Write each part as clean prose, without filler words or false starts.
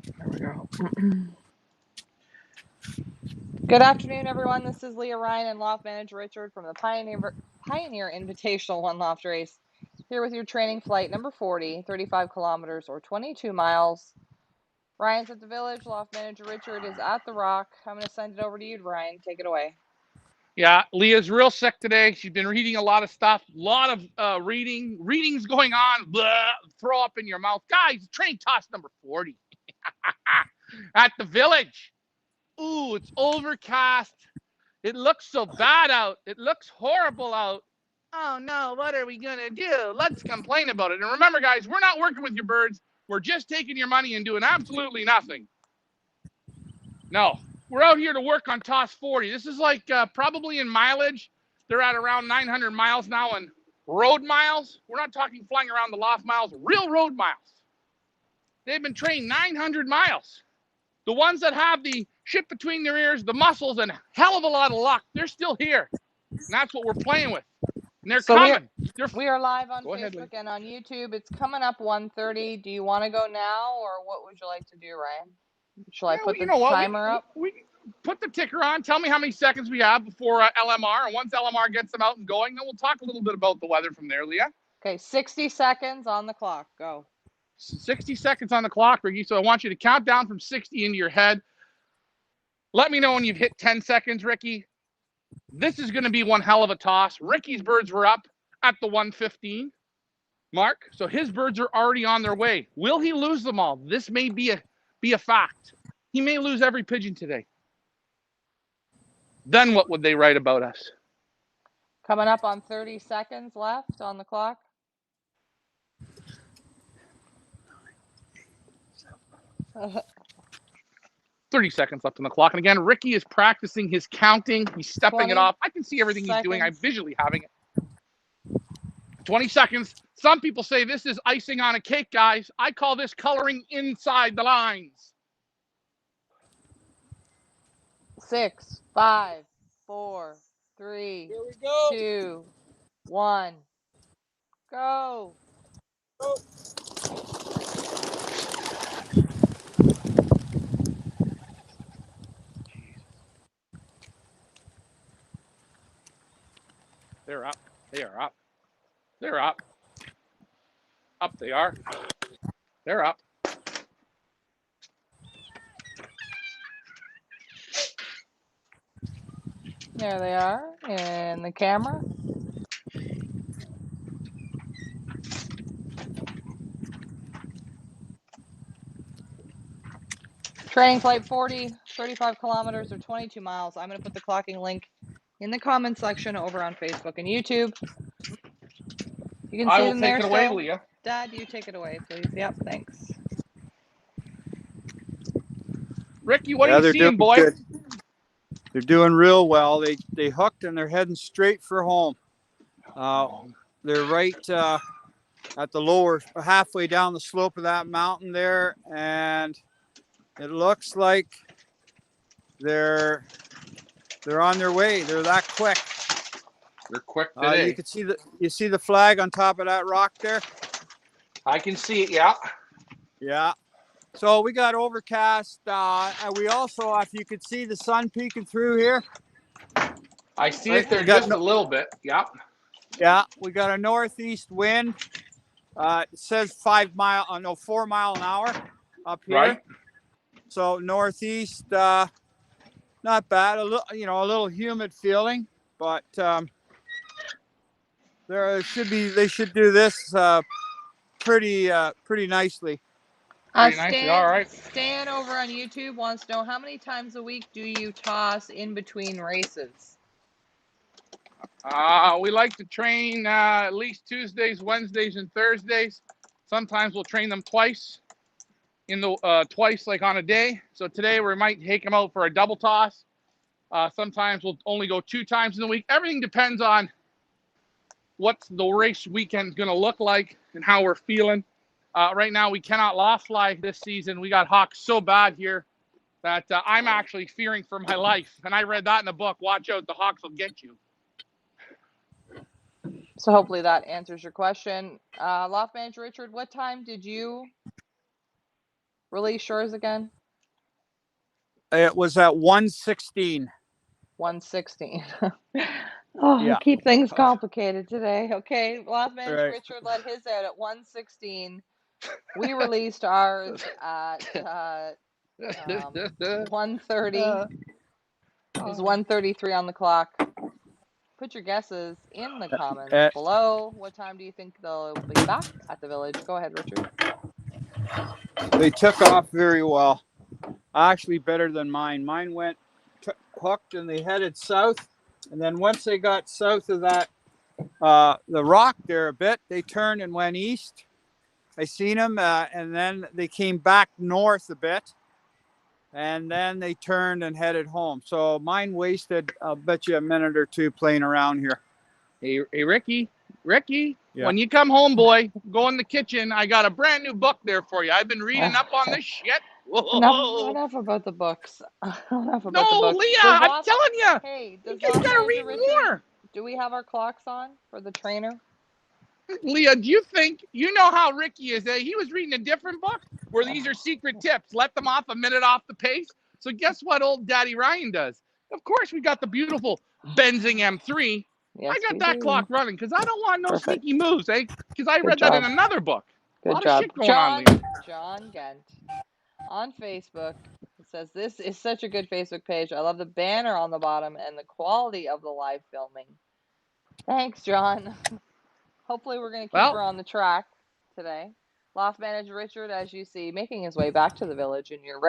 There we go. Good afternoon, everyone. This is Leah Ryan and Loft Manager Richard from the Pioneer Invitational One Loft Race. Here with your training flight number 40, 35 kilometers or 22 miles. Ryan's at the village. Loft Manager Richard is at the rock. I'm going to send it over to you, Ryan. Take it away. Yeah, Leah's real sick today. She's been reading a lot of stuff, a lot of readings going on. Blah, throw up in your mouth. Guys, train toss number 40 at the village. Ooh, it's overcast. It looks so bad out. It looks horrible out. Oh no, what are we going to do? Let's complain about it. And remember, guys, we're not working with your birds. We're just taking your money and doing absolutely nothing. No, we're out here to work on toss 40. This is like probably in mileage. They're at around 900 miles now in road miles. We're not talking flying around the loft miles, real road miles. They've been trained 900 miles. The ones that have the shit between their ears, the muscles, and a hell of a lot of luck, they're still here. And that's what we're playing with. And they're coming. We are live on Go ahead, Facebook and on YouTube. It's coming up 1:30. Do you want to go now, or what would you like to do, Ryan? Shall I put the timer up? We put the ticker on. Tell me how many seconds we have before LMR. And once LMR gets them out and going, then we'll talk a little bit about the weather from there, Leah. Okay, 60 seconds on the clock. Go. 60 seconds on the clock, Ricky. So I want you to count down from 60 into your head. Let me know when you've hit 10 seconds, Ricky. This is going to be one hell of a toss. Ricky's birds were up at the 115 mark, so his birds are already on their way. Will he lose them all? This may be a fact. He may lose every pigeon today. Then what would they write about us? Coming up on 30 seconds left on the clock. 30 seconds left on the clock. And again, Ricky is practicing his counting. He's stepping it off. I can see everything he's doing. I'm visually having it. 20 seconds. Some people say this is icing on a cake, guys. I call this coloring inside the lines. 6, 5, 4, 3, 2, 1. Go. Go. They're up. They are up. They're up. Up they are. They're up. There they are in the camera. Training flight 40, 35 kilometers or 22 miles. I'm going to put the clocking link in the comment section over on Facebook and YouTube. You can see them there. I will take it away, Leah. Dad, you take it away, please. Yep, thanks. Ricky, what are you seeing, boy? Good. They're doing real well. They hooked and they're heading straight for home. They're right at the lower, halfway down the slope of that mountain there, and it looks like they're on their way. They're that quick. They're quick today. You see the flag on top of that rock there? I can see it, yeah. Yeah. So we got overcast. And we also, if you could see the sun peeking through here. I see it there just a little bit. Yeah. Yeah. We got a northeast wind. It says 4 mile an hour up here. Right. So northeast, not bad. A little humid feeling, but they should do this pretty nicely. Nicely. All right. Stan over on YouTube wants to know, how many times a week do you toss in between races? We like to train at least Tuesdays, Wednesdays, and Thursdays. Sometimes we'll train them twice like on a day. So today we might take them out for a double toss. Sometimes we'll only go 2 times in the week. Everything depends on what the race weekend's going to look like and how we're feeling. Right now, we cannot loft fly this season. We got hawks so bad here that I'm actually fearing for my life. And I read that in the book. Watch out, the hawks will get you. So hopefully that answers your question. Loft Manager Richard, what time did you release yours again? It was at 116. 116. Oh, Yeah. keep things complicated today. Okay, Loft Manager Right. Richard let his out at 116. We released ours at 1:30. It was 1:33 on the clock. Put your guesses in the comments below. What time do you think they'll be back at the village? Go ahead, Richard. They took off very well. Actually, better than mine. Mine went hooked and they headed south. And then once they got south of that, the rock there a bit, they turned and went east. I seen them, and then they came back north a bit. And then they turned and headed home. So mine wasted, I'll bet you, a minute or two playing around here. Hey, Ricky, Yeah. when you come home, boy, go in the kitchen. I got a brand new book there for you. I've been reading up on this shit. Whoa. Enough about the books. Enough about the No, books. Leah, I'm telling you. Hey, You does just Loft got to read Manager Richard, more. do we have our clocks on for the trainer? Leah, do you think, you know how Ricky is, eh? He was reading a different book where these are secret tips. Let them off a minute off the pace. So guess what old Daddy Ryan does? Of course, we got the beautiful Benzing M3. Yes, I got we that do. clock running because I don't want no Perfect. sneaky moves, eh? Because I Good read that job. in another book. A Good lot job. of shit going on, Leah. John Gent on Facebook says, this is such a good Facebook page. I love the banner on the bottom and the quality of the live filming. Thanks, John. Hopefully we're going to keep her on the track today. Loft Manager Richard, as you see, making his way back to the village in your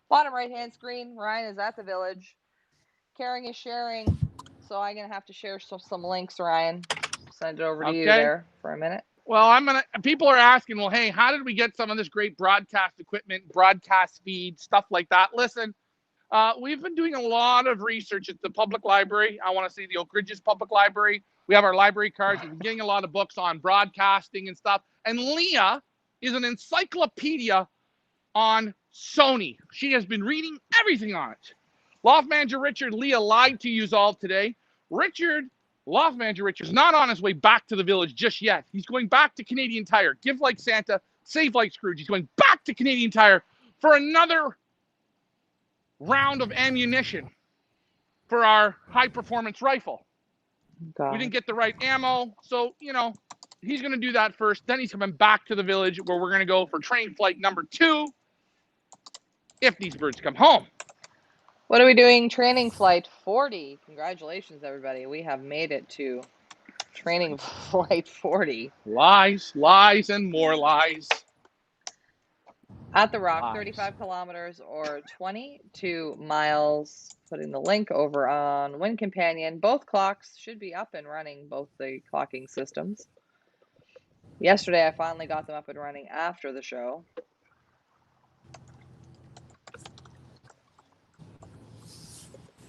bottom right hand screen. Ryan is at the village. Caring is sharing. So I'm going to have to share some links, Ryan. Send it over to you there for a minute. Well, people are asking, well, hey, how did we get some of this great broadcast equipment, broadcast feed, stuff like that? Listen, we've been doing a lot of research at the public library. I want to say the Oak Ridges Public Library. We have our library cards. We've been getting a lot of books on broadcasting and stuff. And Leah is an encyclopedia on Sony. She has been reading everything on it. Loft Manager Richard, Leah lied to you all today. Loft Manager Richard's not on his way back to the village just yet. He's going back to Canadian Tire. Give like Santa, save like Scrooge. He's going back to Canadian Tire for another round of ammunition for our high-performance rifle. We didn't get the right ammo, so, he's going to do that first. Then he's coming back to the village where we're going to go for training flight number 2 if these birds come home. What are we doing? Training flight 40. Congratulations, everybody. We have made it to training flight 40. Lies, and more lies. At the Rock, 35 kilometers or 22 miles. Putting the link over on Wind Companion. Both clocks should be up and running, both the clocking systems. Yesterday, I finally got them up and running after the show.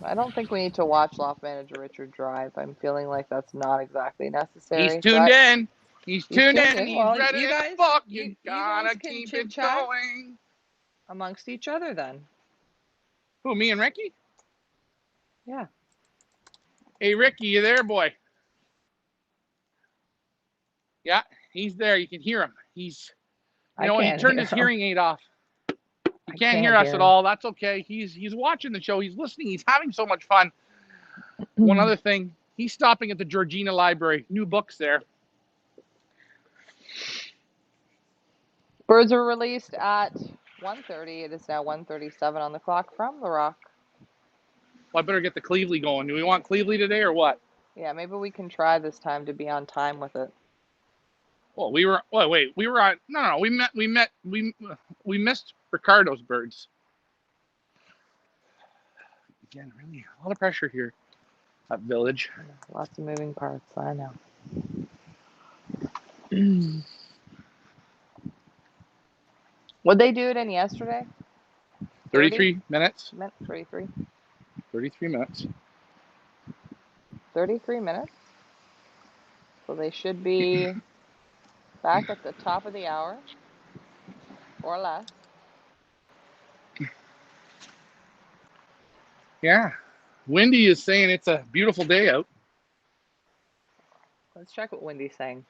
I don't think we need to watch Loft Manager Richard drive. I'm feeling like that's not exactly necessary. He's tuned in. He's tuned in. He's Well, read you it in guys, the book. you gotta guys can keep chit it chat going. amongst each other then. Who, me and Ricky? Yeah. Hey, Ricky, you there, boy? Yeah, he's there. You can hear him. He turned his hearing aid off. He can't hear us at all. That's okay. He's watching the show. He's listening. He's having so much fun. One other thing, he's stopping at the Georgina Library. New books there. Birds were released at 1:30. It is now 1:37 on the clock from the Rock. Well, I better get the Cleveland going. Do we want Cleveland today or what? Yeah, maybe we can try this time to be on time with it. Well, we were on. No. We missed Ricardo's birds. Again, really a lot of pressure here at Village. Lots of moving parts. I know. Would they do it in yesterday? 33 minutes. 33. 33 minutes. 33 minutes. So they should be back at the top of the hour or less. Yeah. Wendy is saying it's a beautiful day out. Let's check what Wendy's saying.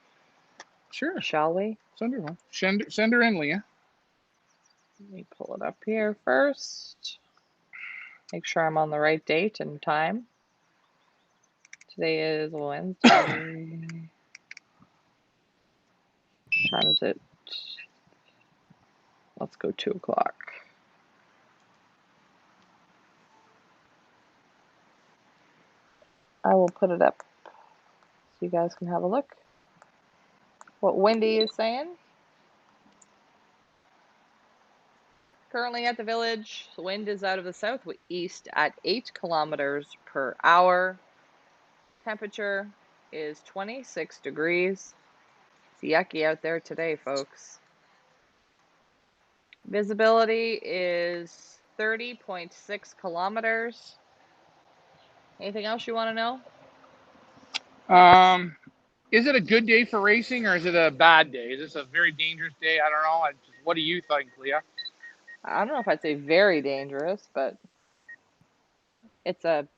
Sure. Shall we? Send her in, Leah. Let me pull it up here first. Make sure I'm on the right date and time. Today is Wednesday. What time is it? Let's go 2 o'clock. I will put it up so you guys can have a look. What Wendy is saying. Currently at the village, the wind is out of the southeast at 8 kilometers per hour. Temperature is 26 degrees. It's yucky out there today, folks. Visibility is 30.6 kilometers. Anything else you want to know? Is it a good day for racing or is it a bad day? Is this a very dangerous day? I don't know. What do you think, Leah? I don't know if I'd say very dangerous, but it's a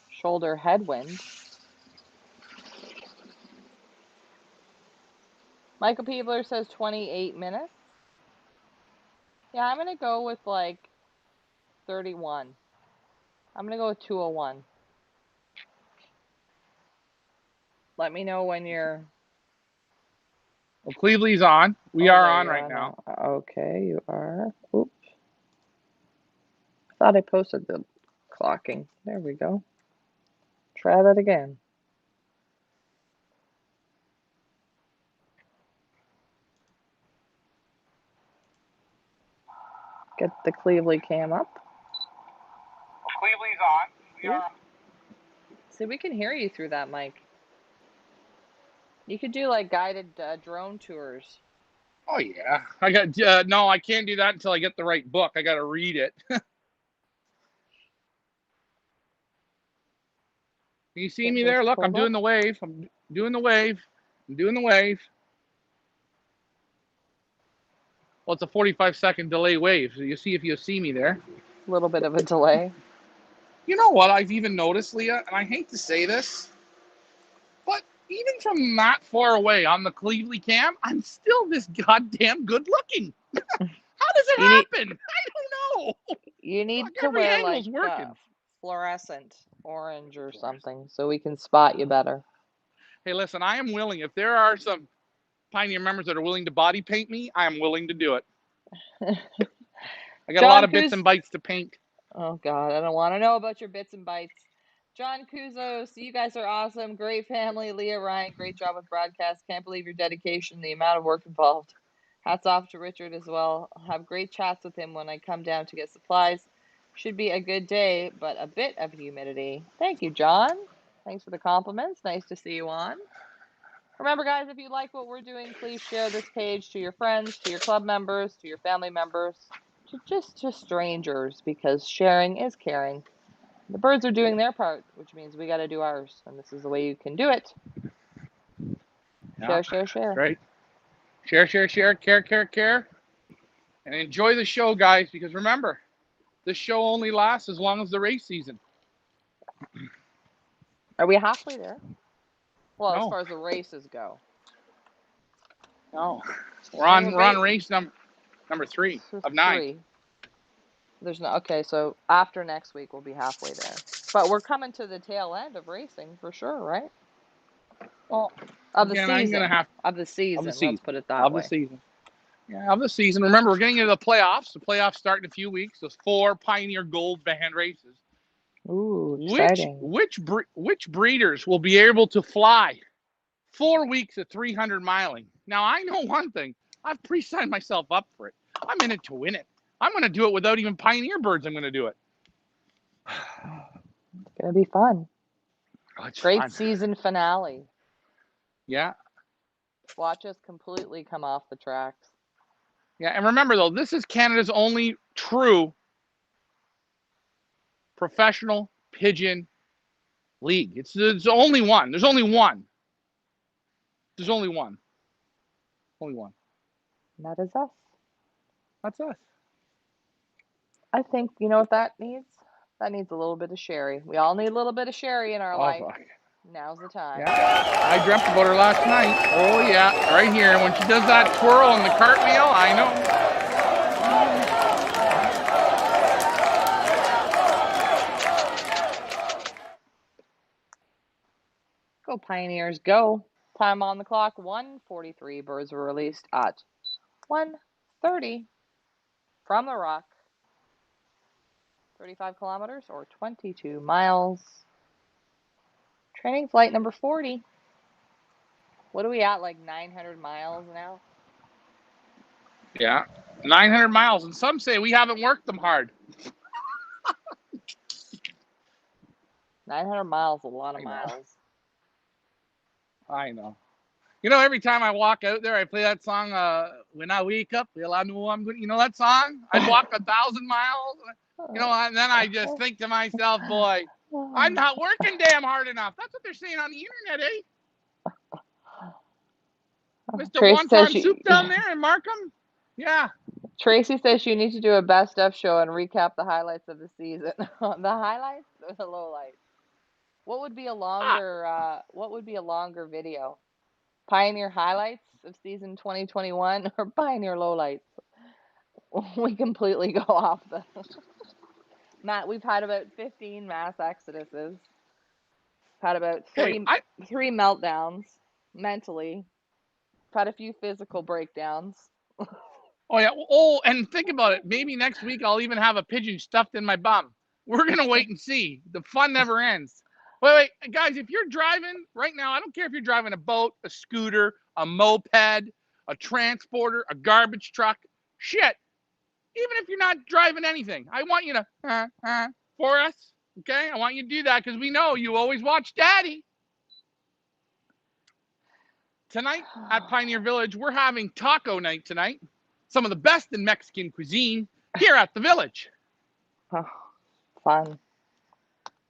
shoulder headwind. Michael Peebler says 28 minutes. Yeah, I'm going to go with like 31. I'm going to go with 201. Let me know when you're... Well, Cleveland's on. We are on right now. Okay, you are. Oops. I thought I posted the clocking. There we go. Try that again. Get the Cleveland cam up. Well, Cleveland's on. We are. See, we can hear you through that mic. You could do like guided drone tours. Oh yeah, I got no. I can't do that until I get the right book. I got to read it. Can you see me there? Look, I'm doing the wave. I'm doing the wave. I'm doing the wave. Well, it's a 45-second delay wave. So you see if you see me there. A little bit of a delay. You know what I've even noticed, Leah, and I hate to say this, but even from that far away on the Cleveland cam, I'm still this goddamn good looking. How does it happen? I don't know. You need to wear like fluorescent orange or something so we can spot you better. Hey, listen, I am willing. If there are some Pioneer members that are willing to body paint me, I am willing to do it. I got a lot of bits and bytes to paint. Oh, God, I don't want to know about your bits and bytes. John Kuzos, you guys are awesome. Great family. Leah, Ryan, great job with broadcast. Can't believe your dedication, the amount of work involved. Hats off to Richard as well. I'll have great chats with him when I come down to get supplies. Should be a good day, but a bit of humidity. Thank you, John. Thanks for the compliments. Nice to see you on. Remember, guys, if you like what we're doing, please share this page to your friends, to your club members, to your family members, to strangers, because sharing is caring. The birds are doing their part, which means we got to do ours, and this is the way you can do it. Yeah, share. That's right. Share, care. And enjoy the show, guys, because remember, this show only lasts as long as the race season. Are we halfway there? Well, No. as far as the races go. No. We're on race number 3 of 9. There's no, okay, so after next week we'll be halfway there. But we're coming to the tail end of racing for sure, right? Well, of the season. Let's put it that way. Of the season. Yeah, of the season. Remember, we're getting into the playoffs. The playoffs start in a few weeks. Those 4 Pioneer Gold Band races. Ooh, exciting. Which breeders will be able to fly 4 weeks of 300 miling? Now, I know one thing. I've pre-signed myself up for it. I'm in it to win it. I'm going to do it without even Pioneer birds. I'm going to do it. It's going to be fun. Oh, Great fun. Season finale. Yeah. Watch us completely come off the tracks. Yeah, and remember, though, this is Canada's only true professional pigeon league. It's only one. There's only one. There's only one. Only one. And that is us. That's us. I think, you know what that needs? That needs a little bit of sherry. We all need a little bit of sherry in our life. Fuck. Now's the time. Yeah. I dreamt about her last night. Oh, yeah. Right here. When she does that twirl on the cartwheel, I know. Go Pioneers, go. Time on the clock, 1:43. Birds were released at 1:30 from the rock. 35 kilometers or 22 miles. Training flight number 40. What are we at, like 900 miles now? Yeah, 900 miles. And some say we haven't worked them hard. 900 miles, a lot of I know. miles. I know. You know, every time I walk out there, I play that song, When I Wake Up, well, I know I'm good. You know that song? I'd walk 1,000 miles. You know, and then I just think to myself, boy, I'm not working damn hard enough. That's what they're saying on the internet, eh? Mr. Tracy Wonton says Soup down there in Markham? Yeah. Tracy says you need to do a best of show and recap the highlights of the season. The highlights or the lowlights? What would be a longer video? Pioneer highlights of season 2021 or Pioneer lowlights? We completely go off the Matt, we've had about 15 mass exoduses. Had about three meltdowns mentally. Had a few physical breakdowns. Oh, yeah. Oh, and think about it. Maybe next week I'll even have a pigeon stuffed in my bum. We're going to wait and see. The fun never ends. Wait, guys, if you're driving right now, I don't care if you're driving a boat, a scooter, a moped, a transporter, a garbage truck, shit. Even if you're not driving anything, I want you to, for us, okay? I want you to do that because we know you always watch Daddy. Tonight at Pioneer Village, we're having taco night tonight. Some of the best in Mexican cuisine here at the village. Oh, fun.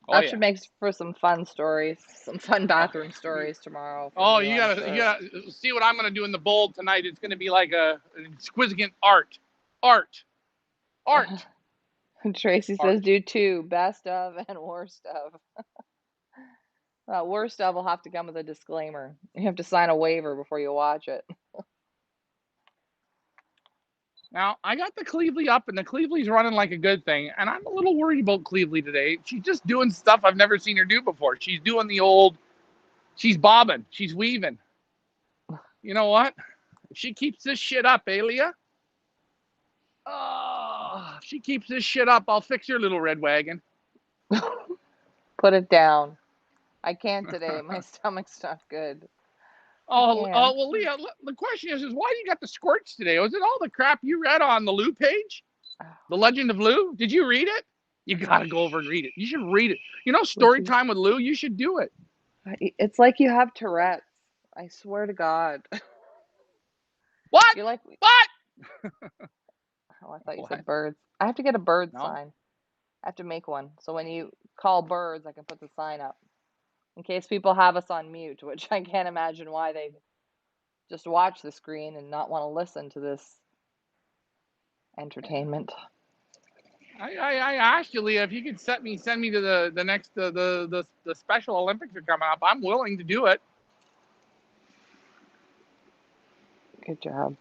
Oh, That should make for some fun stories, some fun bathroom stories tomorrow. Oh, you gotta see what I'm gonna do in the bowl tonight. It's gonna be like an exquisite art. Tracy says do two, best of and worst of. Worst of will have to come with a disclaimer. You have to sign a waiver before you watch it. Now, I got the Clevely up, and the Clevely's running like a good thing, and I'm a little worried about Clevely today. She's just doing stuff I've never seen her do before. She's doing the old, she's bobbing, she's weaving. You know what? If she keeps this shit up, Leah? Oh, if she keeps this shit up, I'll fix your little red wagon. Put it down. I can't today. My stomach's not good. Well, Leah, the question is why do you got the squirts today? Was it all the crap you read on the Lou page? The Legend of Lou? Did you read it? You got to go over and read it. You should read it. You know, story time with Lou, you should do it. It's like you have Tourette's. I swear to God. What? You're like, what? Oh, I thought you said birds. I have to get a bird No. sign. I have to make one. So when you call birds, I can put the sign up. In case people have us on mute, which I can't imagine why they just watch the screen and not want to listen to this entertainment. I asked you, Leah, if you could send me to the next the Special Olympics are coming up. I'm willing to do it. Good job.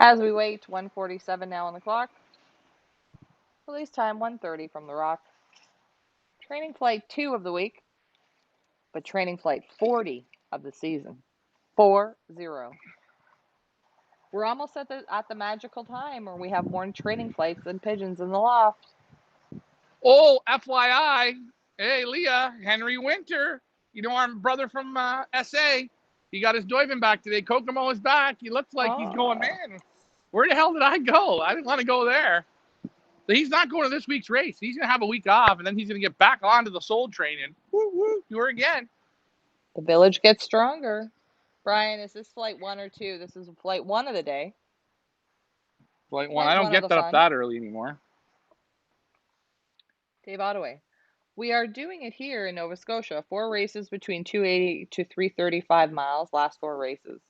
As we wait, 1:47 now on the clock. Release time 1:30 from the rock. Training flight 2 of the week, but training flight 40 of the season. 40. We're almost at the magical time where we have more training flights than pigeons in the loft. Oh, FYI, hey Leah, Henry Winter, you know our brother from SA, he got his Doiven back today. Kokomo is back. He looks like he's going, man, where the hell did I go? I didn't want to go there. But he's not going to this week's race. He's going to have a week off, and then he's going to get back onto the soul train and do her again. The village gets stronger. Brian, is this flight 1 or 2? This is flight 1 of the day. Flight 1. I don't get that up that early anymore. Dave Ottaway. We are doing it here in Nova Scotia. 4 races between 280 to 335 miles, last 4 races.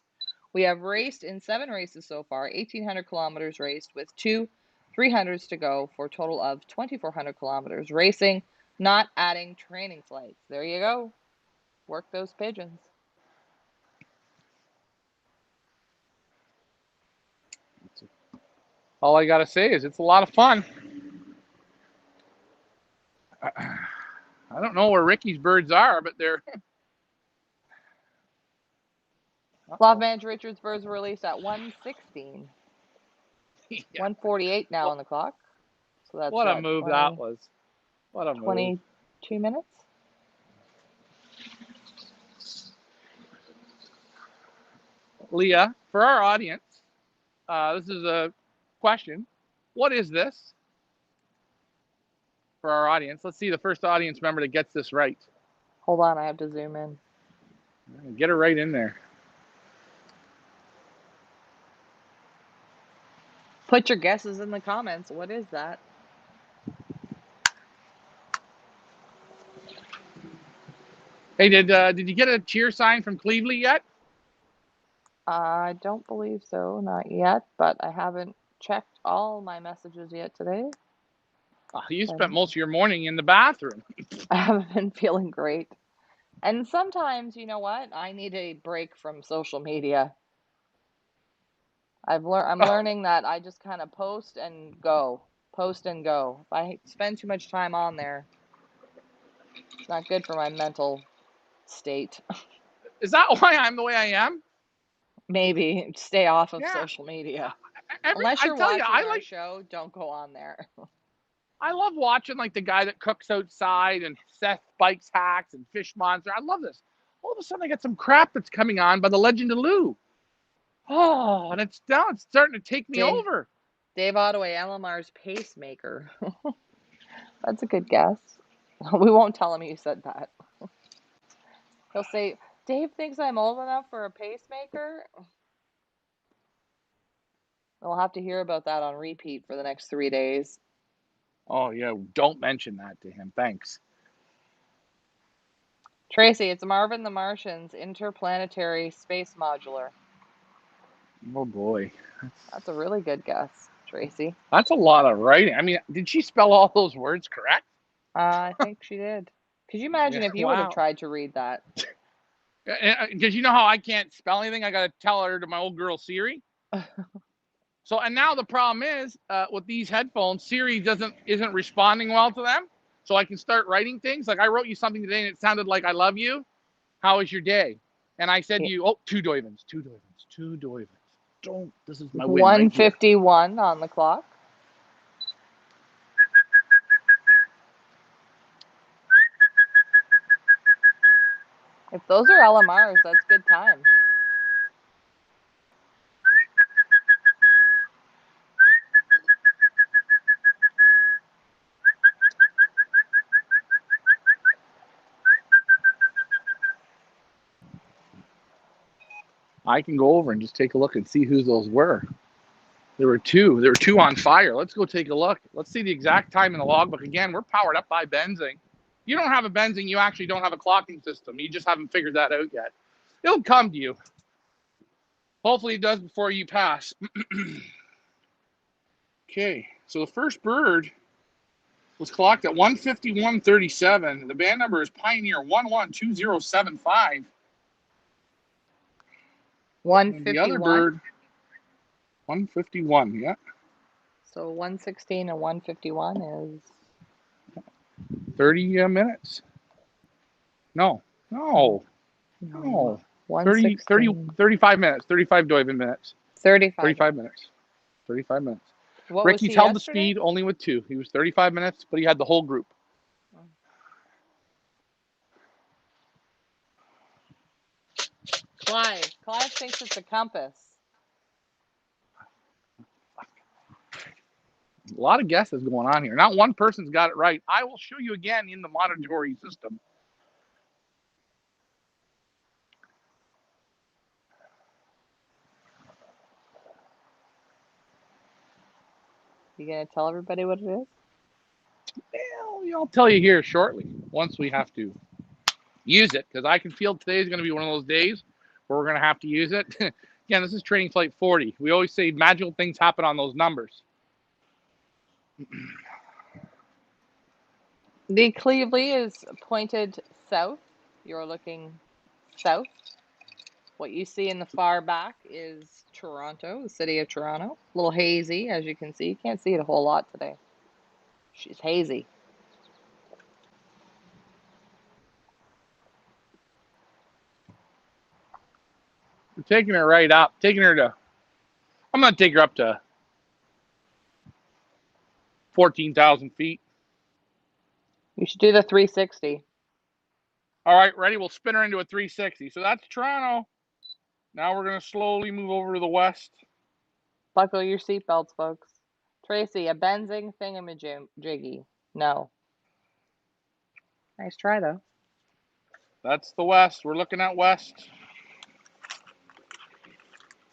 We have raced in 7 races so far, 1,800 kilometers raced with 2 300s to go for a total of 2,400 kilometers racing, not adding training flights. There you go. Work those pigeons. All I got to say is it's a lot of fun. I don't know where Ricky's birds are, but they're... Loft Manager Richard's birds were released at 1:16. Yeah. 1:48 now on the clock. So that's What a move that was. What a move. 22 minutes. Leah, for our audience, this is a question. What is this? For our audience, let's see the first audience member that gets this right. Hold on, I have to zoom in. Get her right in there. Put your guesses in the comments. What is that? Hey, did you get a cheer sign from Cleveland yet? I don't believe so, not yet, but I haven't checked all my messages yet today. Oh, you spent most of your morning in the bathroom. I haven't been feeling great. And sometimes, you know what? I need a break from social media. I'm learning that I just kind of post and go. Post and go. If I spend too much time on there, it's not good for my mental state. Is that why I'm the way I am? Maybe stay off of Yeah. social media. I Unless you're tell you, watching our show, don't go on there. I love watching like the guy that cooks outside and Seth Bikes Hacks and Fish Monster. I love this. All of a sudden, I got some crap that's coming on by the Legend of Lou. Oh, and it's starting to take me over. Dave Ottaway, LMR's pacemaker. That's a good guess. We won't tell him you said that. He'll say, Dave thinks I'm old enough for a pacemaker. We'll have to hear about that on repeat for the next 3 days. Oh, yeah. Don't mention that to him. Thanks. Tracy, it's Marvin the Martian's interplanetary space modular. Oh, boy. That's a really good guess, Tracy. That's a lot of writing. I mean, did she spell all those words correct? I think she did. Could you imagine if you would have tried to read that? Because you know how I can't spell anything? I got to tell her to my old girl Siri. So, and now the problem is with these headphones, Siri isn't responding well to them. So I can start writing things. Like I wrote you something today and it sounded like I love you. How was your day? And I said to you, 2 Doivens. Don't. This is my win. 1:51 on the clock. If those are LMRs, that's good time. I can go over and just take a look and see who those were. There were two. There were 2 on fire. Let's go take a look. Let's see the exact time in the logbook. Again, we're powered up by benzing. You don't have a benzing. You actually don't have a clocking system. You just haven't figured that out yet. It'll come to you. Hopefully it does before you pass. Okay, so the first bird was clocked at 1:51:37. The band number is Pioneer 112075. 1:51. The other bird, 1:51. Yeah. So 1:16 and 1:51 is 30 minutes. No. 35 minutes. 35 Doiven minutes. 35 minutes. 35 minutes. Ricky's held the speed only with 2. He was 35 minutes, but he had the whole group. Clive thinks it's a compass. A lot of guesses going on here. Not one person's got it right. I will show you again in the monitoring system. You gonna tell everybody what it is? Well, I'll tell you here shortly once we have to use it, because I can feel today is going to be one of those days where we're going to have to use it. Again, this is training flight 40. We always say magical things happen on those numbers. The Cleveland is pointed south. You're looking south. What you see in the far back is Toronto, the city of Toronto. A little hazy, as you can see. You can't see it a whole lot today. She's hazy. We're taking her right up. Taking her to, I'm going to take her up to 14,000 feet. You should do the 360. All right, ready? We'll spin her into a 360. So that's Toronto. Now we're going to slowly move over to the west. Buckle your seatbelts, folks. Tracy, a benzing thingamajiggy. No. Nice try, though. That's the west. We're looking at west.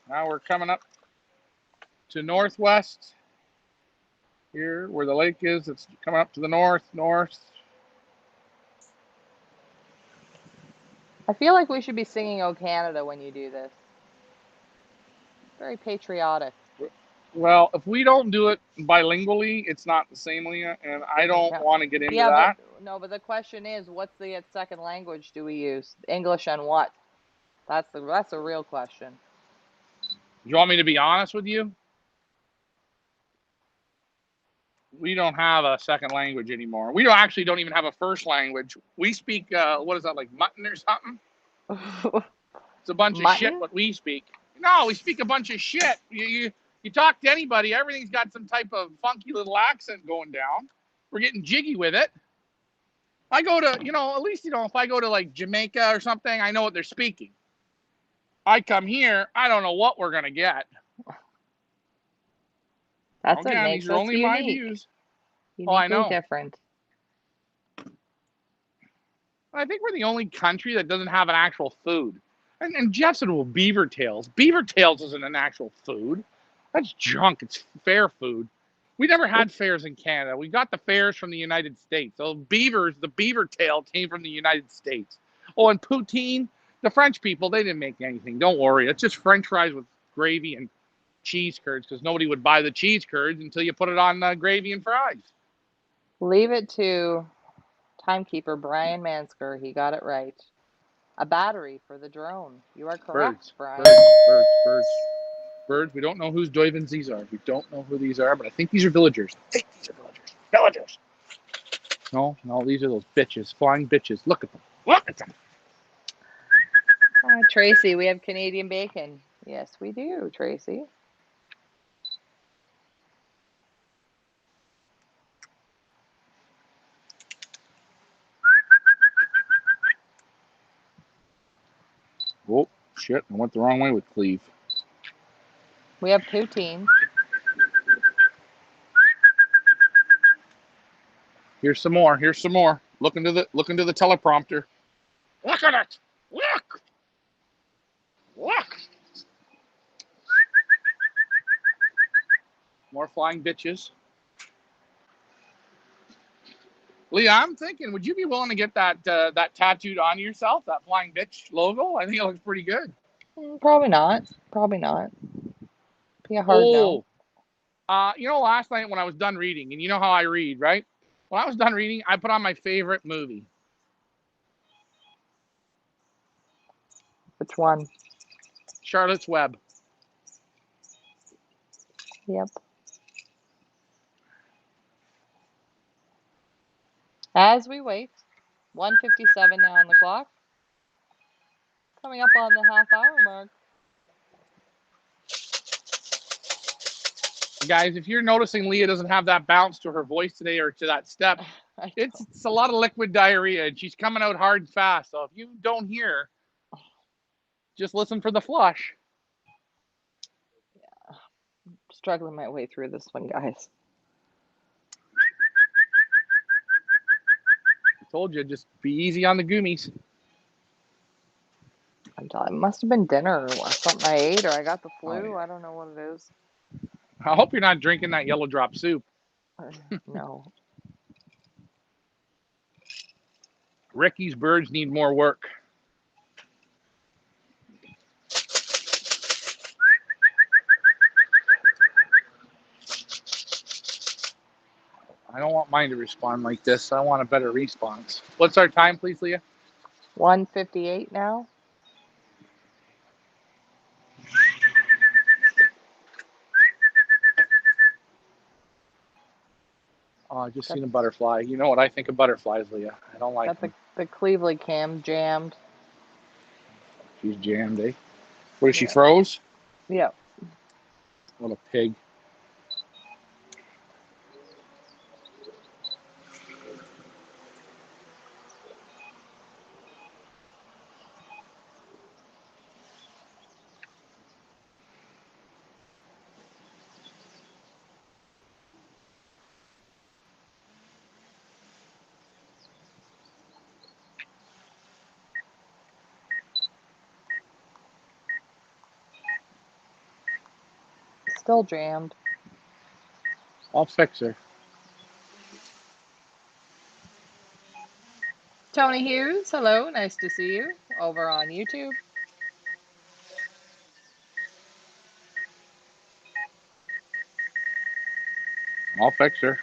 Now we're coming up to northwest. Here, where the lake is, it's coming up to the north. I feel like we should be singing "O Canada" when you do this. Very patriotic. Well, if we don't do it bilingually, it's not the same, Leah, and I don't Yeah. want to get into Yeah, that. but the question is, what's the second language do we use? English and what? That's a real question. Do you want me to be honest with you? We don't have a second language anymore. We don't even have a first language. We speak what is that, like mutton or something? It's a bunch of shit Mutton? what we speak. No, we speak a bunch of shit. You talk to anybody, everything's got some type of funky little accent going down. We're getting jiggy with it. I go to, at least, if I go to like Jamaica or something, I know what they're speaking. I come here, I don't know what we're going to get. That's what Again, makes these are us only my unique. views. Uniquely I know. different. I think we're the only country that doesn't have an actual food. And Jeff said, well, beaver tails. Beaver tails isn't an actual food. That's junk. It's fair food. We never had fairs in Canada. We got the fairs from the United States. So the beaver tail came from the United States. Oh, and poutine, the French people, they didn't make anything. Don't worry. It's just French fries with gravy and cheese curds, because nobody would buy the cheese curds until you put it on gravy and fries. Leave it to timekeeper Brian Mansker. He got it right. A battery for the drone. You are correct, Brian. Birds. We don't know whose Doivens these are. We don't know who these are, but I think these are villagers. I think these are villagers. Villagers. No, these are those bitches. Flying bitches. Look at them. Look at them. Tracy, we have Canadian bacon. Yes, we do, Tracy. Oh, shit. I went the wrong way with Cleve. We have poutine. Here's some more. Look into the teleprompter. Look at it. Look. More flying bitches. Leah, I'm thinking, would you be willing to get that tattooed on yourself, that flying bitch logo? I think it looks pretty good. Probably not. Be a hard no. Last night when I was done reading, and you know how I read, right? When I was done reading, I put on my favorite movie. Which one? Charlotte's Web. Yep. As we wait, 1:57 now on the clock. Coming up on the half-hour mark. Guys, if you're noticing Leah doesn't have that bounce to her voice today or to that step, it's a lot of liquid diarrhea, and she's coming out hard and fast. So if you don't hear, just listen for the flush. Yeah. I'm struggling my way through this one, guys. I told you, just be easy on the goomies. It must have been dinner or something I ate, or I got the flu. Oh, yeah. I don't know what it is. I hope you're not drinking that yellow drop soup. No. Ricky's birds need more work. I don't want mine to respond like this. I want a better response. What's our time, please, Leah? 1:58 now. Oh, I just Got, seen a butterfly. You know what I think of butterflies, Leah? I don't like got them. the Cleveland cam jammed. She's jammed, eh? What, she Yeah. froze? Yep. What a pig. Still jammed. I'll fix her. Tony Hughes, hello. Nice to see you over on YouTube. I'll fix her.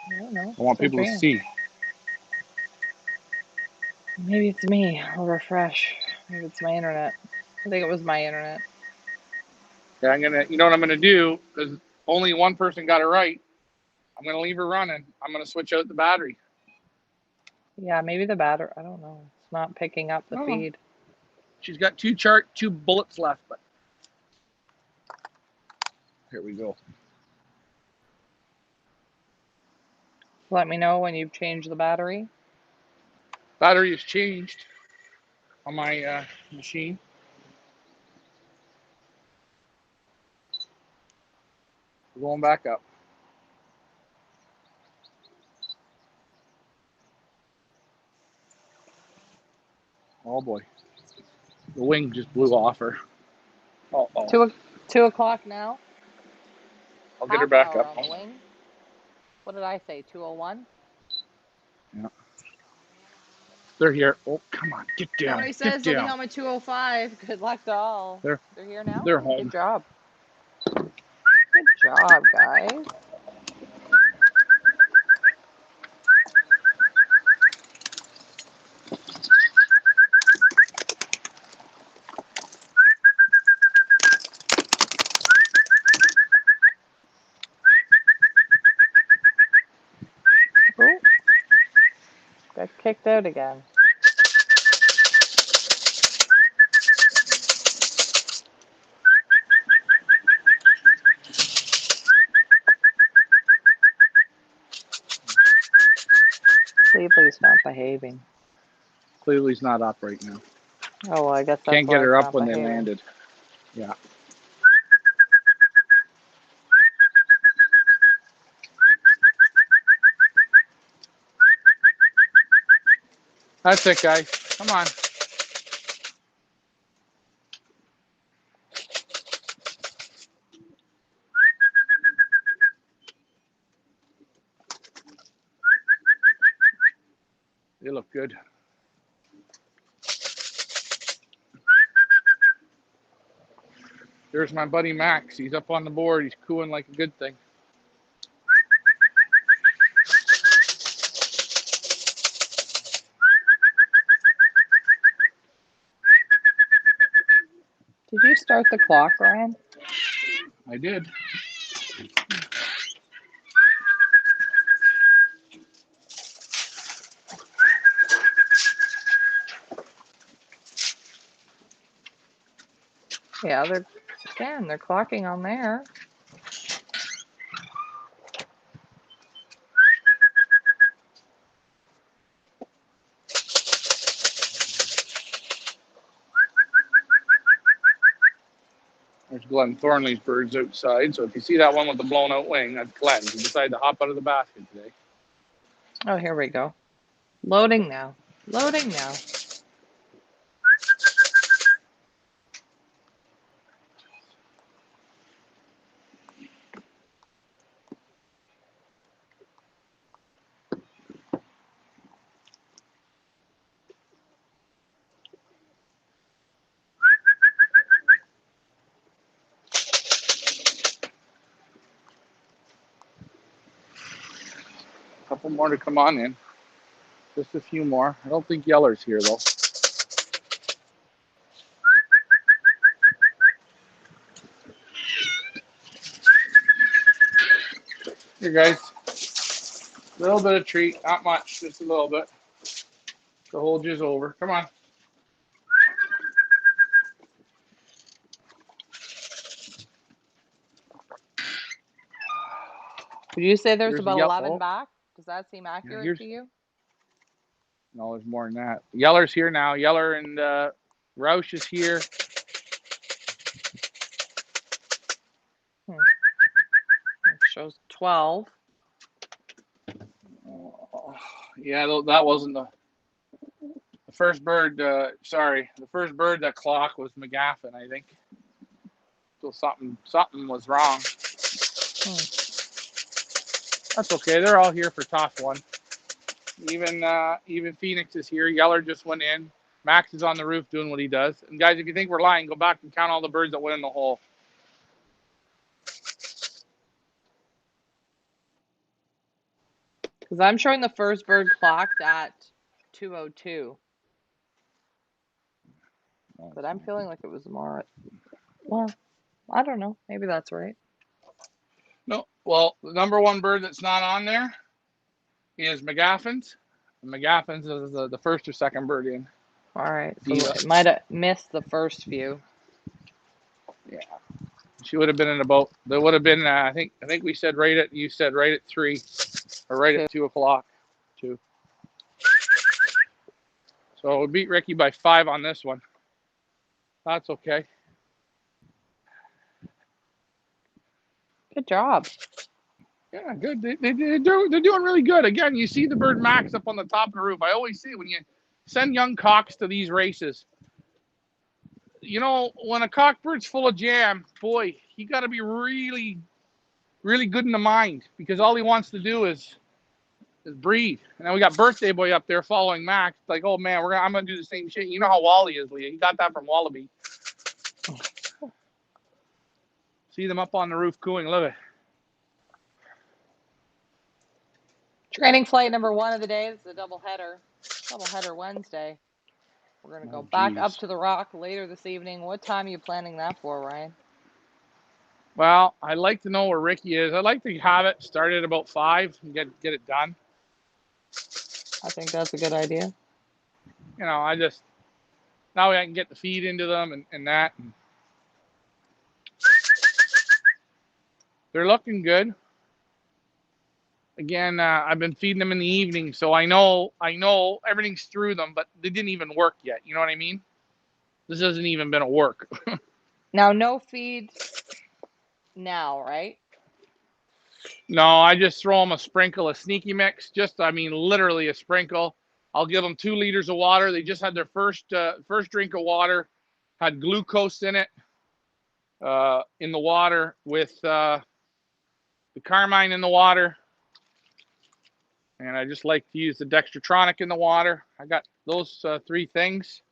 I don't know. I want Still people to jammed. see. Maybe it's me. I'll refresh. Maybe it's my internet. I think it was my internet. Okay, you know what I'm gonna do? Because only one person got it right. I'm gonna leave her running. I'm gonna switch out the battery. Yeah, maybe the battery. I don't know. It's not picking up the Oh, feed. she's got two bullets left, but here we go. Let me know when you've changed the battery. Battery is changed on my machine. We're going back up. Oh boy, the wing just blew off her. Oh, 2 o'clock now. I'll get her Half back hour up. on the wing. What did I say? 2:01. Yeah, they're here. Oh, come on, get down, Tony get says they'll be down. home at 2:05. Good luck to all. They're They're here now. they're Good home. job. Good job, guys. Oh, got kicked out again. Cleveland's not behaving. Clearly's not up right now. Oh, well, I guess that's Can't why get her it's up not when they behaving. landed. Yeah. That's it, guys. Come on. They look good. There's my buddy Max. He's up on the board. He's cooing like a good thing. Did you start the clock, Ryan? I did. Yeah, they're clocking on there. There's Glenn Thornley's birds outside. So if you see that one with the blown out wing, that's Glenn. He decided to hop out of the basket today. Oh, here we go. Loading now. Loading now. A couple more to come on in. Just a few more. I don't think Yeller's here though. Here, guys. A little bit of treat, not much, just a little bit. The hold you's over. Come on. Would you say there's Here's about the 11 back? Does that seem Yeah, accurate to you? No, there's more than that. Yeller's here now. Yeller and Roush is here. It shows 12. Oh, yeah, that wasn't the first bird. Sorry, the first bird that clocked was McGaffin, I think. So something was wrong. That's okay. They're all here for toss one. Even Phoenix is here. Yeller just went in. Max is on the roof doing what he does. And guys, if you think we're lying, go back and count all the birds that went in the hole. Because I'm showing the first bird clocked at 2:02. But I'm feeling like it was more. Well, I don't know. Maybe that's right. No. Well, the number one bird that's not on there is McGaffin's. McGaffin's is the first or second bird in. All right. So it might have missed the first few. Yeah. She would have been in a boat. There would have been, I think we said you said right at 3 or right at 2 o'clock. 2. So we beat Ricky by 5 on this one. That's okay. Good job. Yeah, good. They're doing really good. Again, you see the bird Max up on the top of the roof. I always see when you send young cocks to these races, you know, when a cockbird's full of jam, boy, he got to be really, really good in the mind because all he wants to do is breed. And then we got Birthday Boy up there following Max. Like, oh man, I'm gonna do the same shit. You know how Wally is, Leah. He got that from Wallaby. See them up on the roof cooing. Love it. Training flight number 1 of the day. This is a doubleheader Wednesday. We're going to go back up to the rock later this evening. What time are you planning that for, Ryan? Well, I'd like to know where Ricky is. I'd like to have it start at about 5 and get it done. I think that's a good idea. You know, now I can get the feed into them and that. And they're looking good. Again, I've been feeding them in the evening, so I know everything's through them, but they didn't even work yet. You know what I mean? This hasn't even been a work. Now, no feed now, right? No, I just throw them a sprinkle of sneaky mix. Literally a sprinkle. I'll give them 2 liters of water. They just had their first drink of water, had glucose in it, in the water with the carmine in the water. And I just like to use the dextrotronic in the water. I got those 3 things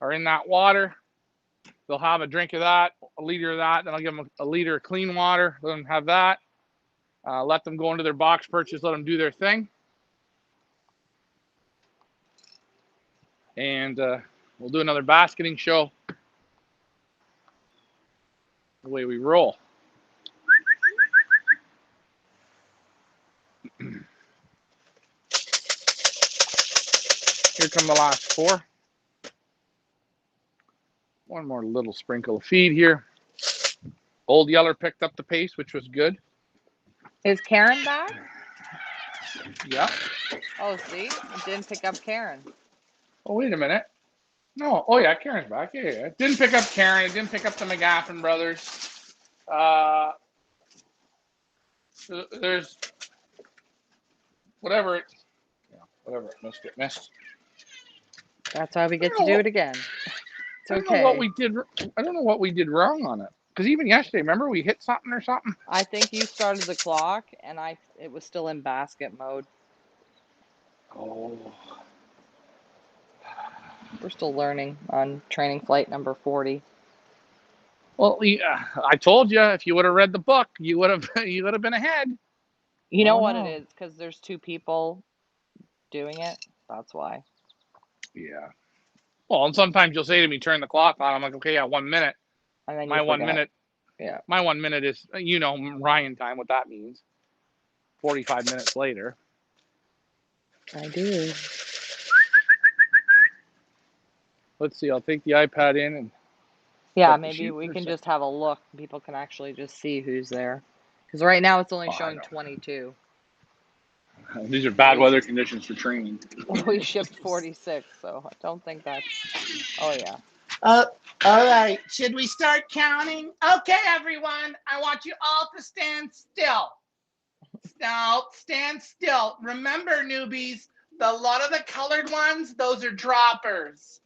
are in that water. They'll have a drink of that, a liter of that. Then I'll give them a liter of clean water. Let them have that. Let them go into their box perches. Let them do their thing. And we'll do another basketing show. The way we roll. Here come the last 4. One more little sprinkle of feed here. Old Yeller picked up the pace, which was good. Is Karen back? Yeah. Oh, see? It didn't pick up Karen. Oh, wait a minute. No. Oh, yeah, Karen's back. Yeah. It didn't pick up Karen. It didn't pick up the McGaffin brothers. There's whatever it missed. It missed. That's why we get to do it again. It's okay. I don't know what we did wrong on it. Because even yesterday, remember we hit something or something? I think you started the clock, and it was still in basket mode. Oh. We're still learning on training flight number 40. Well, I told you if you would have read the book, you would have been ahead. You know what it is? Because there's 2 people doing it. That's why. Yeah. Well, and sometimes you'll say to me, "Turn the clock on." I'm like, "Okay, yeah, 1 minute." And then my 1 minute. Yeah. My 1 minute is, Ryan time. What that means. 45 minutes later. I do. Let's see. I'll take the iPad in and Yeah, set the maybe shoot we for a can second. just have a look. People can actually just see who's there. Because right now it's only Oh, I showing know. 22. These are bad weather conditions for training. We shipped 46, so I don't think that's. Oh, yeah. All right. Should we start counting? Okay, everyone. I want you all to stand still. Now, stand still. Remember, newbies, a lot of the colored ones, those are droppers.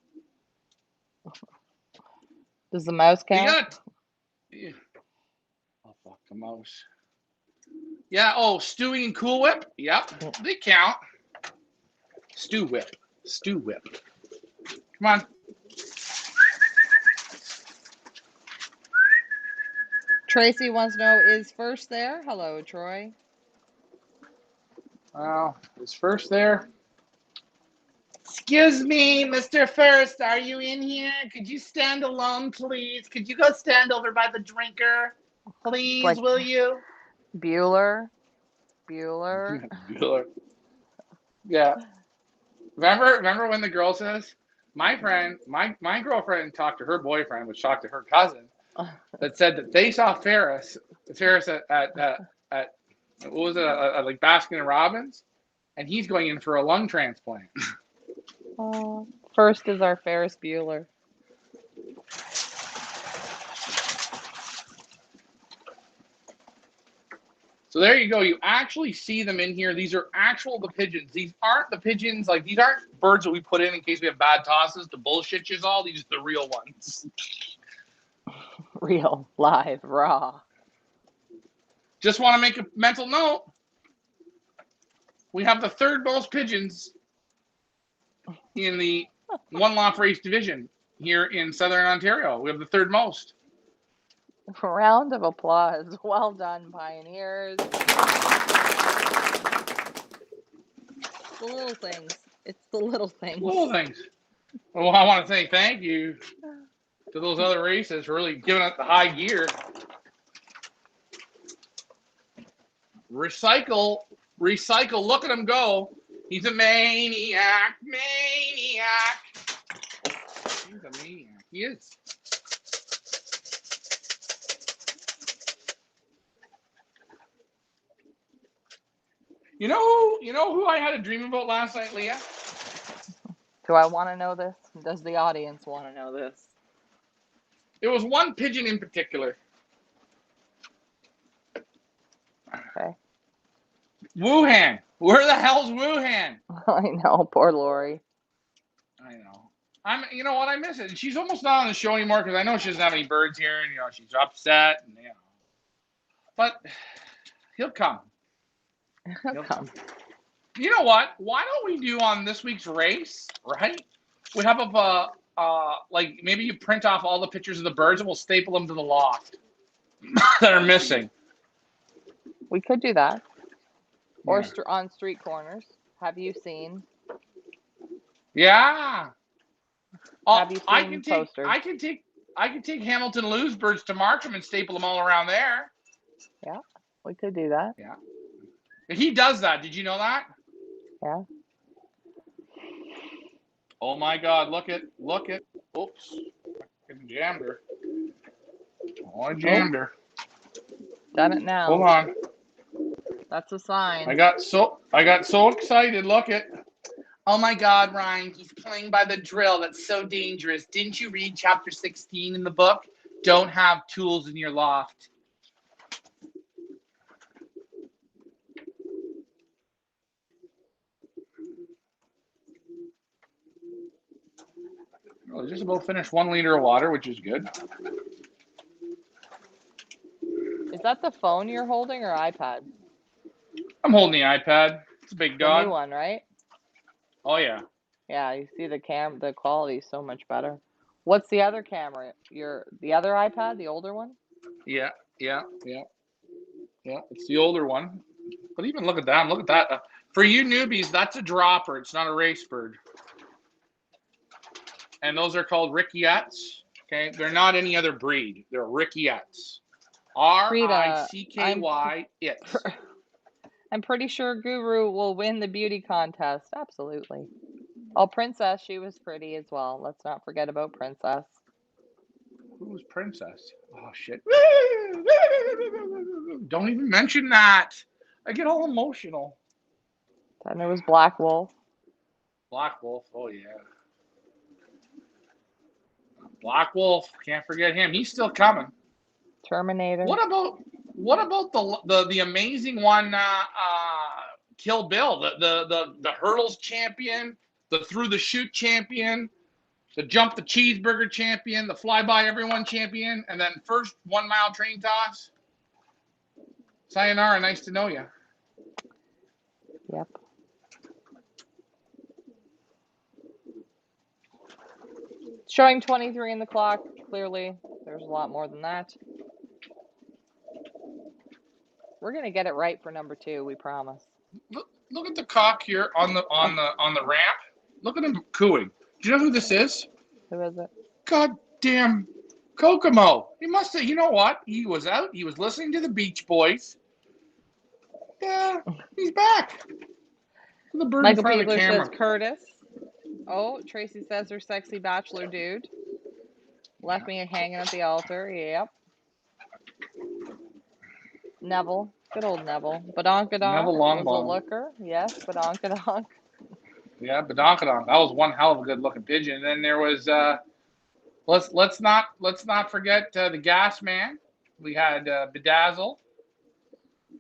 Does the mouse You count? got. Yeah. Oh, fuck the mouse. Yeah. Oh, Stewie and Cool Whip. Yep, they count. Stew Whip. Stew Whip. Come on. Tracy wants to know, is First there? Hello, Troy. Well, is First there? Excuse me, Mr. First, are you in here? Could you stand alone, please? Could you go stand over by the drinker? Please, Like will you? Bueller. Bueller. Yeah. Remember when the girl says, my girlfriend talked to her boyfriend, which talked to her cousin, that said that they saw Ferris at what was it, like Baskin and Robbins, and he's going in for a lung transplant. Oh, First is our Ferris Bueller. So there you go. You actually see them in here. These are the pigeons. These aren't the pigeons. Like, these aren't birds that we put in case we have bad tosses to bullshit you all. These are the real ones. Real, live, raw. Just want to make a mental note. We have the third most pigeons in the one loft race division here in Southern Ontario. We have the third most. Round of applause. Well done, Pioneers. The little things. It's the little things. Little things. Well, I want to say thank you to those other races for really giving us the high gear. Recycle. Look at him go. He's a maniac. He's a maniac. He is. You know who I had a dream about last night, Leah? Do I want to know this? Does the audience want to know this? There was one pigeon in particular. Okay. Wuhan. Where the hell's Wuhan? I know, poor Lori. I know. You know what? I miss it. She's almost not on the show anymore because I know she doesn't have any birds here, and she's upset, and But he'll come. He'll come. You know what? Why don't we do on this week's race? Right? We have like maybe you print off all the pictures of the birds and we'll staple them to the loft that are missing. We could do that. Or Yeah. on street corners. Have you seen? Yeah. Have you seen posters? I can take Hamilton Lou's birds to Markham and staple them all around there. Yeah, we could do that. Yeah. He does that. Did you know that? Yeah. Oh my God! Look it! Oops! I jammed her. Oh, I jammed her. Done it now. Hold on. That's a sign. I got so excited. Look it. Oh my God, Ryan, he's playing by the drill. That's so dangerous. Didn't you read chapter 16 in the book? Don't have tools in your loft. Well, just about finished 1 liter of water, which is good. Is that the phone you're holding or iPad? I'm holding the iPad. It's a big The dog. new one, right? Oh yeah. Yeah, you see the quality is so much better. What's the other camera? The other iPad, the older one? Yeah. It's the older one. But even look at that. Look at that. For you newbies, that's a dropper. It's not a race bird. And those are called Rickettes. Okay, they're not any other breed. They're Rickettes. RICKY. I'm pretty sure Guru will win the beauty contest. Absolutely. Oh, Princess, she was pretty as well. Let's not forget about Princess. Who's Princess? Oh, shit. Don't even mention that. I get all emotional. Then there was Black Wolf. Black Wolf. Oh, yeah. Black Wolf. Can't forget him. He's still coming. Terminator. What about the amazing one, Kill Bill, the hurdles champion, the through the chute champion, the jump the cheeseburger champion, the fly by everyone champion, and then first 1 mile train toss. Sayonara, nice to know you. Yep. Showing 23 in the clock. Clearly, there's a lot more than that. We're gonna get it right for number 2, we promise. Look at the cock here on the ramp. Look at him cooing. Do you know who this is? Who is it? Goddamn Kokomo. He must have. You know what? He was out. He was listening to the Beach Boys. Yeah, he's back. The bird Michael in front of the Peebler camera. says Curtis. Oh, Tracy says her sexy bachelor dude. Left me hanging at the altar. Yep. Neville. Good old Neville. Badonkadonk Neville was a Longbottom. looker. Yes, Badonkadonk. Yeah, Badonkadonk. That was one hell of a good looking pigeon. And then there was let's not forget the Gas Man. We had Bedazzle.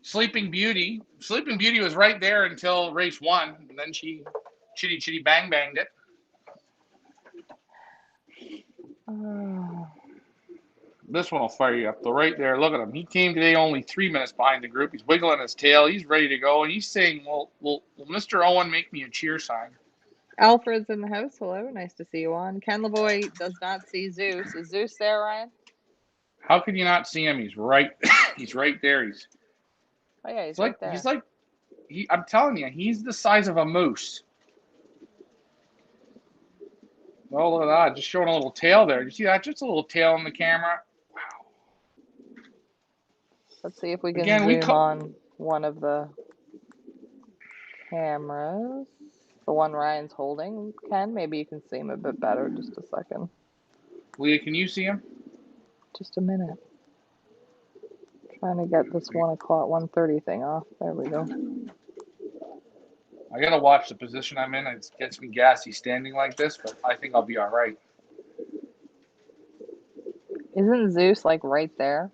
Sleeping Beauty. Sleeping Beauty was right there until race 1, and then she chitty bang banged it. Oh. This one will fire you up. Though right there, look at him. He came today only 3 minutes behind the group. He's wiggling his tail. He's ready to go, and he's saying, "Well, Mr. Owen, make me a cheer sign." Alfred's in the house. Hello, nice to see you on. Ken LeBoy does not see Zeus. Is Zeus there, Ryan? How can you not see him? He's right. He's right there. Oh yeah, he's right there. He's like I'm telling you, he's the size of a moose. Oh, look at that. Just showing a little tail there. Did you see that? Just a little tail in the camera. Wow. Let's see if we can Again, zoom on one of the cameras. The one Ryan's holding. Ken, maybe you can see him a bit better. Just a second. Leah, can you see him? Just a minute. Trying to get this 1:30 thing off. There we go. I gotta watch the position I'm in. It gets me gassy standing like this, but I think I'll be all right. Isn't Zeus like right there?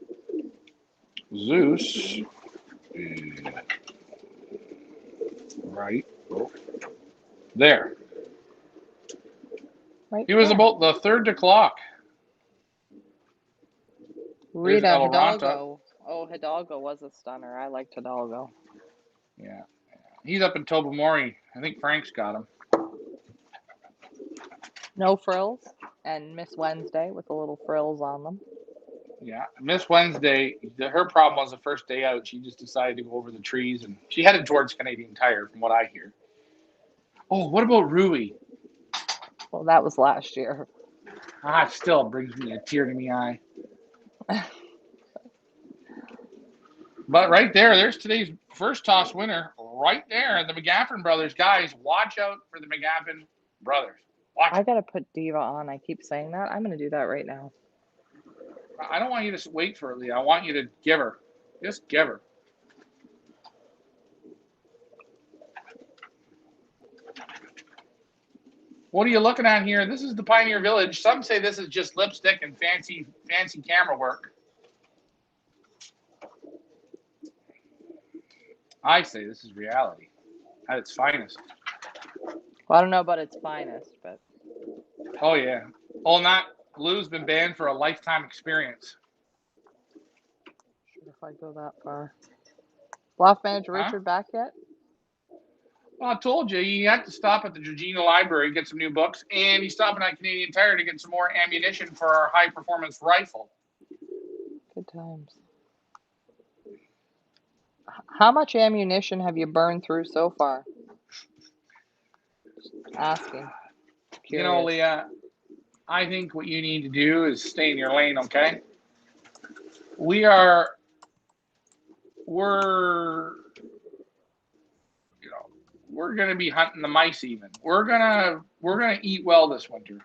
Zeus is right there. Right. He was there. about the third to clock. Rita There's Hidalgo. Oh, Hidalgo was a stunner. I liked Hidalgo. Yeah. He's up in Tobermory. I think Frank's got him. No frills. And Miss Wednesday with the little frills on them. Yeah. Miss Wednesday, her problem was the first day out. She just decided to go over the trees, and she headed towards Canadian Tire, from what I hear. Oh, what about Rui? Well, that was last year. It still brings me a tear to the eye. But right there's today's first toss winner right there. The McGaffin brothers. Guys, watch out for the McGaffin brothers. Watch. I got to put Diva on. I keep saying that. I'm going to do that right now. I don't want you to wait for it, Leah. I want you to give her. Just give her. What are you looking at here? This is the Pioneer Village. Some say this is just lipstick and fancy camera work. I say this is reality at its finest. Well, I don't know about its finest, but. Oh, yeah. Lou's been banned for a lifetime experience. Sure if I go that far. Loft manager Richard back yet? Well, I told you, he had to stop at the Georgina Library, get some new books, and he's stopping at Canadian Tire to get some more ammunition for our high-performance rifle. Good times. How much ammunition have you burned through so far? Just asking. Curious. You know, Leah, I think what you need to do is stay in your lane, okay? We're We're gonna be hunting the mice even. We're gonna eat well this winter.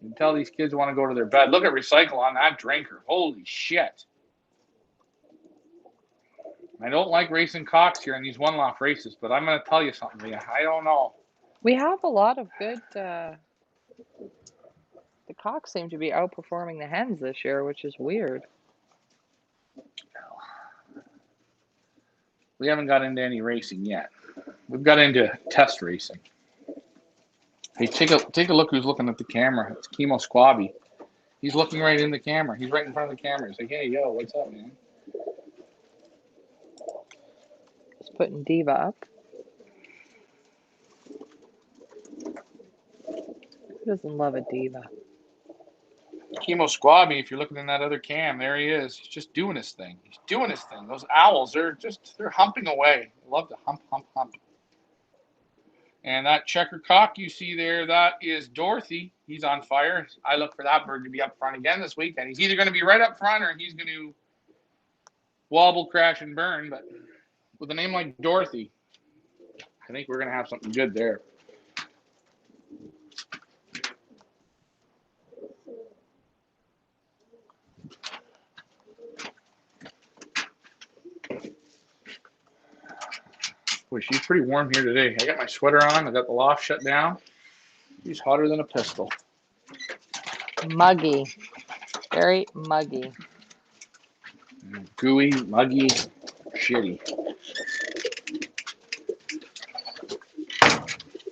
You can tell these kids want to go to their bed. Look at recycle on that drinker. Holy shit. I don't like racing cocks here in these one-off races, but I'm going to tell you something, Leah. I don't know. We have a lot of good. The cocks seem to be outperforming the hens this year, which is weird. We haven't got into any racing yet. We've got into test racing. Hey, take a look who's looking at the camera. It's Chemo Squabby. He's looking right in the camera. He's right in front of the camera. He's like, hey, yo, what's up, man? Just putting Diva up. Who doesn't love a Diva? Chemo Squabby, if you're looking in that other cam, there he is. He's just doing his thing. He's doing his thing. Those owls, they're humping away. They love to hump, hump, hump. And that checker cock you see there, that is Dorothy. He's on fire. I look for that bird to be up front again this weekend. He's either going to be right up front or he's going to wobble, crash, and burn. But with a name like Dorothy, I think we're going to have something good there. Boy, she's pretty warm here today. I got my sweater on. I got the loft shut down. She's hotter than a pistol. Muggy. Very muggy. Gooey, muggy, shitty.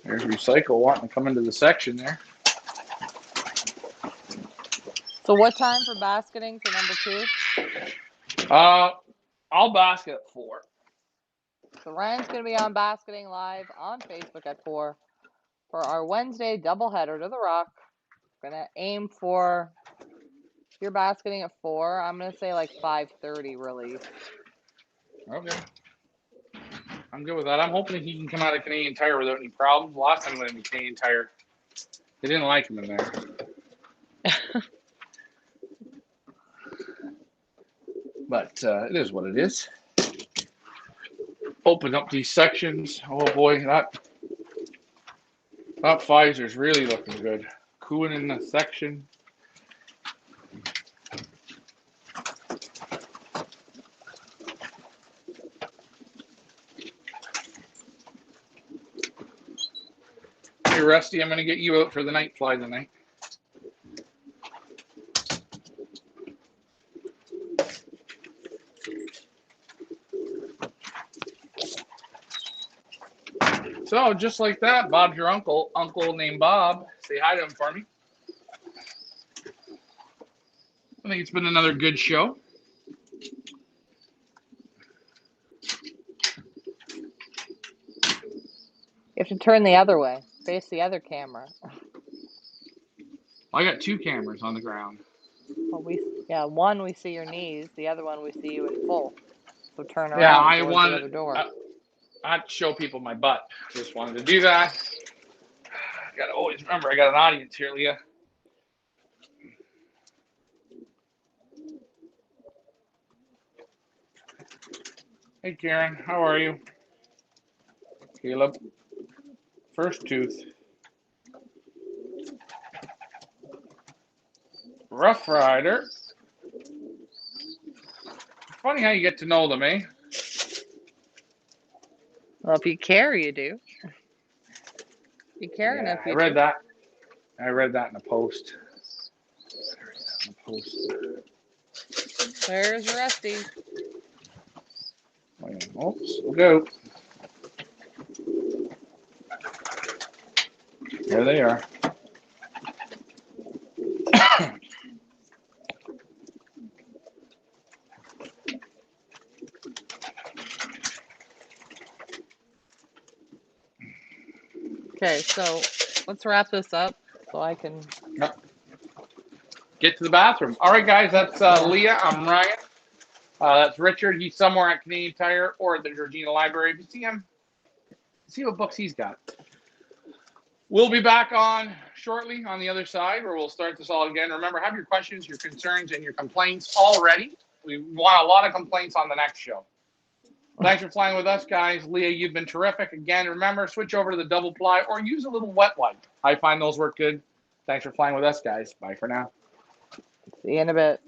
There's Recycle wanting to come into the section there. So what time for basketing for number 2? I'll basket at 4. So Ryan's going to be on basketing live on Facebook at 4 for our Wednesday doubleheader to the Rock. Going to aim for, if you're basketing at 4, I'm going to say like 5:30 release. Okay. I'm good with that. I'm hoping he can come out of Canadian Tire without any problems. Last time we went into Canadian Tire, they didn't like him in there. But it is what it is. Open up these sections. Oh boy, that Pfizer's really looking good. Cooing in the section. Hey Rusty, I'm gonna get you out for the night fly tonight. So, just like that, Bob's your uncle named Bob. Say hi to him for me. I think it's been another good show. You have to turn the other way. Face the other camera. I got 2 cameras on the ground. Well, one we see your knees, the other one we see you in full. So turn around Yeah, towards the other door. I have to show people my butt. Just wanted to do that. Got to always remember I got an audience here, Leah. Hey, Karen, how are you? Caleb, first tooth. Rough Rider. Funny how you get to know them, eh? Well, if you care, you do. You care enough, you I read do. that. I read that in a post. There's Rusty. Oops, we'll go. There they are. Okay, so let's wrap this up so I can Get to the bathroom. All right, guys, that's Leah. I'm Ryan. That's Richard. He's somewhere at Canadian Tire or at the Georgina Library. If you see him, see what books he's got. We'll be back on shortly on the other side where we'll start this all again. Remember, have your questions, your concerns, and your complaints all ready. We want a lot of complaints on the next show. Thanks for flying with us, guys. Leah, you've been terrific. Again, remember, switch over to the double ply or use a little wet wipe. I find those work good. Thanks for flying with us, guys. Bye for now. See you in a bit.